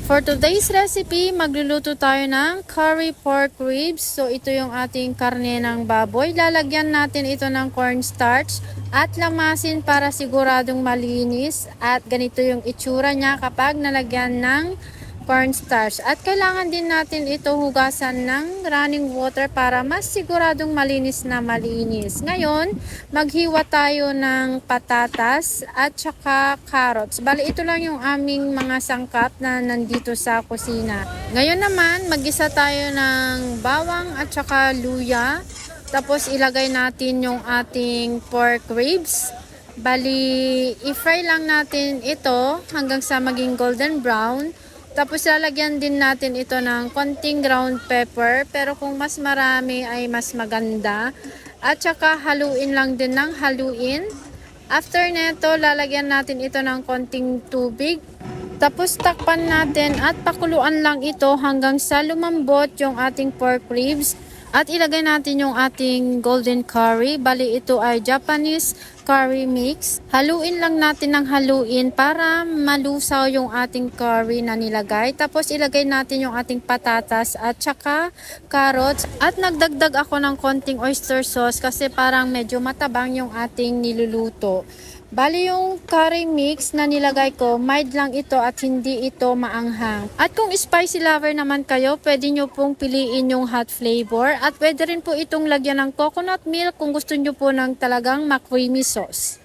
For today's recipe, magluluto tayo ng curry pork ribs. So ito yung ating karne ng baboy. Lalagyan natin ito ng cornstarch at lamasin para siguradong malinis. At ganito yung itsura niya kapag nalagyan ng cornstarch. At kailangan din natin ito hugasan ng running water para mas siguradong malinis na malinis. Ngayon, maghiwa tayo ng patatas at saka carrots. Bali, ito lang yung aming mga sangkap na nandito sa kusina. Ngayon naman, mag-isa tayo ng bawang at saka luya. Tapos, ilagay natin yung ating pork ribs. Bali, i-fry lang natin ito hanggang sa maging golden brown. Tapos lalagyan din natin ito ng konting ground pepper, pero kung mas marami ay mas maganda. At saka haluin lang din ng haluin. After neto, lalagyan natin ito ng konting tubig. Tapos takpan natin at pakuluan lang ito hanggang sa lumambot yung ating pork ribs. At ilagay natin yung ating golden curry. Bali ito ay Japanese curry mix. Haluin lang natin ng haluin para malusaw yung ating curry na nilagay. Tapos ilagay natin yung ating patatas at saka carrots. At nagdagdag ako ng konting oyster sauce kasi parang medyo matabang yung ating niluluto. Bali yung curry mix na nilagay ko, mild lang ito at hindi ito maanghang. At kung spicy lover naman kayo, pwede nyo pong piliin yung hot flavor. At pwede rin po itong lagyan ng coconut milk kung gusto nyo po ng talagang ma-creamy sauce.